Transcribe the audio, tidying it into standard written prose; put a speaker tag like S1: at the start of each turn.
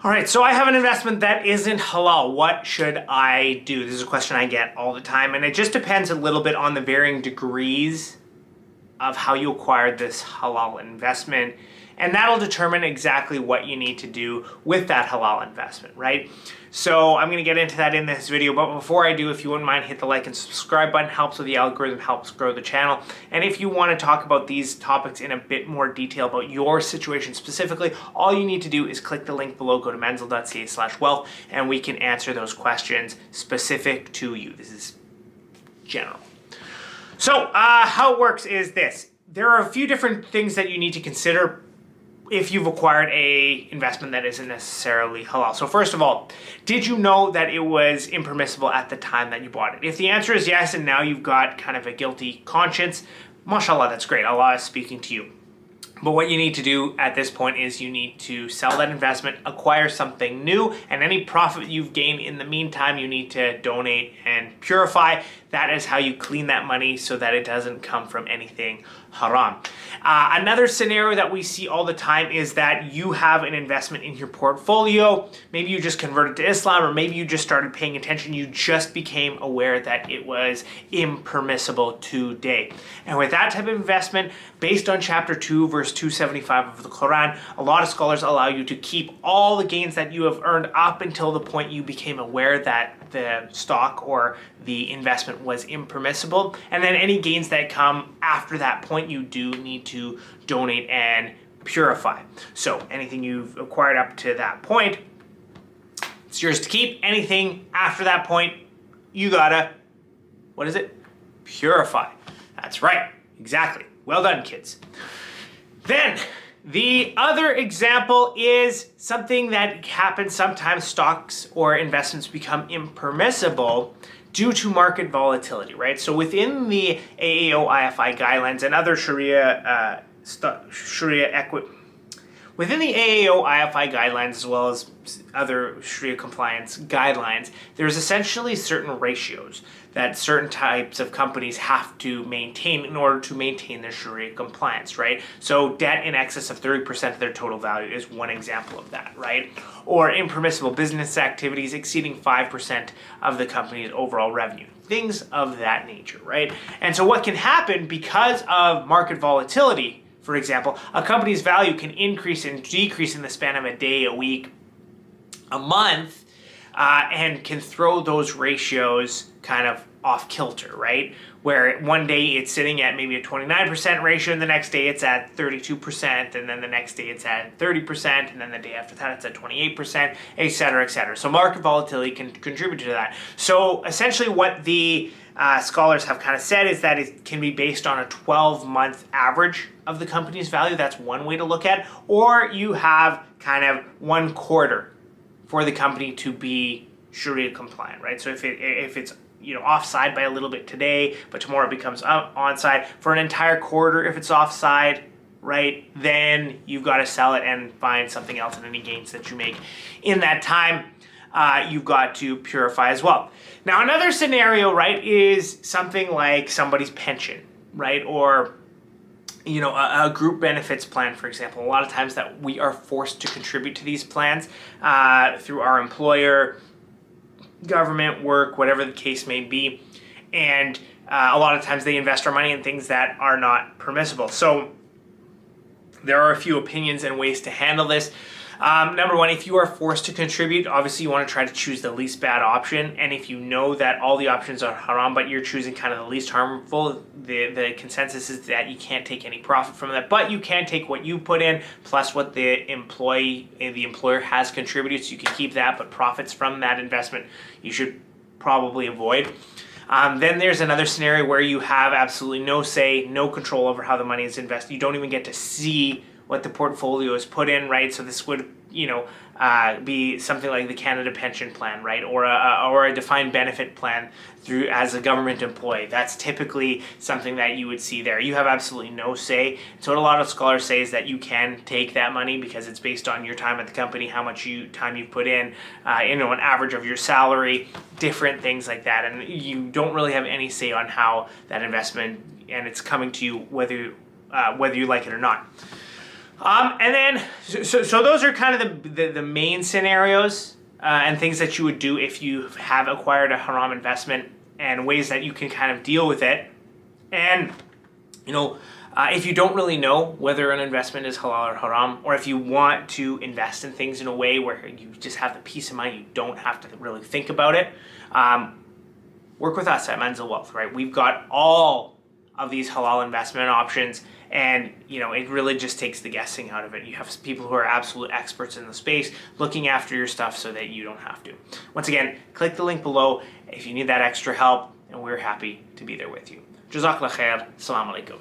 S1: All right, so I have an investment that isn't halal. What should I do? This is a question I get all the time, and it just depends a little bit on the varying degrees of how you acquired this halal investment, and that'll determine exactly what you need to do with that halal investment, right? So I'm going to get into that in this video, but before I do, if you wouldn't mind, hit the like and subscribe button. Helps with the algorithm, helps grow the channel. And if you want to talk about these topics in a bit more detail about your situation specifically, all you need to do is click the link below, go to manzil.ca/wealth, and we can answer those questions specific to you. This is general. So how it works is this. There are a few different things that you need to consider if you've acquired a investment that isn't necessarily halal. So first of all, did you know that it was impermissible at the time that you bought it? If the answer is yes, and now you've got kind of a guilty conscience, mashallah, that's great. Allah is speaking to you. But what you need to do at this point is you need to sell that investment, acquire something new, and any profit you've gained in the meantime, you need to donate and purify. That is how you clean that money so that it doesn't come from anything haram. Another scenario that we see all the time is that you have an investment in your portfolio. Maybe you just converted to Islam, or maybe you just started paying attention. You just became aware that it was impermissible today. And with that type of investment, based on chapter 2, verse 275 of the Quran, a lot of scholars allow you to keep all the gains that you have earned up until the point you became aware that the stock or the investment was impermissible. And then any gains that come after that point, you do need to donate and purify. So anything you've acquired up to that point, it's yours to keep. Anything after that point, you gotta, what is it? Purify. That's right, exactly. Well done, kids. Then, the other example is something that happens sometimes. Stocks or investments become impermissible due to market volatility, right? So within the AAO-IFI guidelines and other Sharia equity, within the AAO-IFI guidelines as well as other Sharia compliance guidelines, there's essentially certain ratios that certain types of companies have to maintain in order to maintain their Sharia compliance, right? So debt in excess of 30% of their total value is one example of that, right? Or impermissible business activities exceeding 5% of the company's overall revenue. Things of that nature, right? And so what can happen because of market volatility, for example, a company's value can increase and decrease in the span of a day, a week, a month, and can throw those ratios kind of off kilter, right? Where one day it's sitting at maybe a 29% ratio, and the next day it's at 32%, and then the next day it's at 30%, and then the day after that it's at 28%, et cetera, et cetera. So market volatility can contribute to that. So essentially what the scholars have kind of said is that it can be based on a 12-month average of the company's value. That's one way to look at. Or you have kind of 1 quarter for the company to be Sharia compliant, right? So if it's offside by a little bit today, but tomorrow it becomes onside for an entire quarter. If it's offside, right, then you've got to sell it and find something else, and any gains that you make in that time, you've got to purify as well. Now, another scenario, right, is something like somebody's pension, right, or a group benefits plan, for example. A lot of times that we are forced to contribute to these plans through our employer, government, work, whatever the case may be. And a lot of times they invest our money in things that are not permissible. So there are a few opinions and ways to handle this. Number one, if you are forced to contribute, obviously you want to try to choose the least bad option. And if you know that all the options are haram, but you're choosing kind of the least harmful, the consensus is that you can't take any profit from that, but you can take what you put in plus what the employer has contributed, so you can keep that, but profits from that investment you should probably avoid. Then there's another scenario where you have absolutely no say, no control over how the money is invested. You don't even get to see what the portfolio is put in, right? So this would, be something like the Canada Pension Plan, right? Or a defined benefit plan through as a government employee. That's typically something that you would see there. You have absolutely no say. So what a lot of scholars say is that you can take that money because it's based on your time at the company, how much time you've put in, an average of your salary, different things like that. And you don't really have any say on how that investment, and it's coming to you whether you like it or not. And then, so those are kind of the main scenarios and things that you would do if you have acquired a haram investment, and ways that you can kind of deal with it. And, if you don't really know whether an investment is halal or haram, or if you want to invest in things in a way where you just have the peace of mind, you don't have to really think about it, work with us at Manzil Wealth, right? We've got all of these halal investment options, and it really just takes the guessing out of it. You have people who are absolute experts in the space looking after your stuff so that you don't have to. Once again, click the link below if you need that extra help, and we're happy to be there with you. Jazakallah khair. Assalamu alaikum.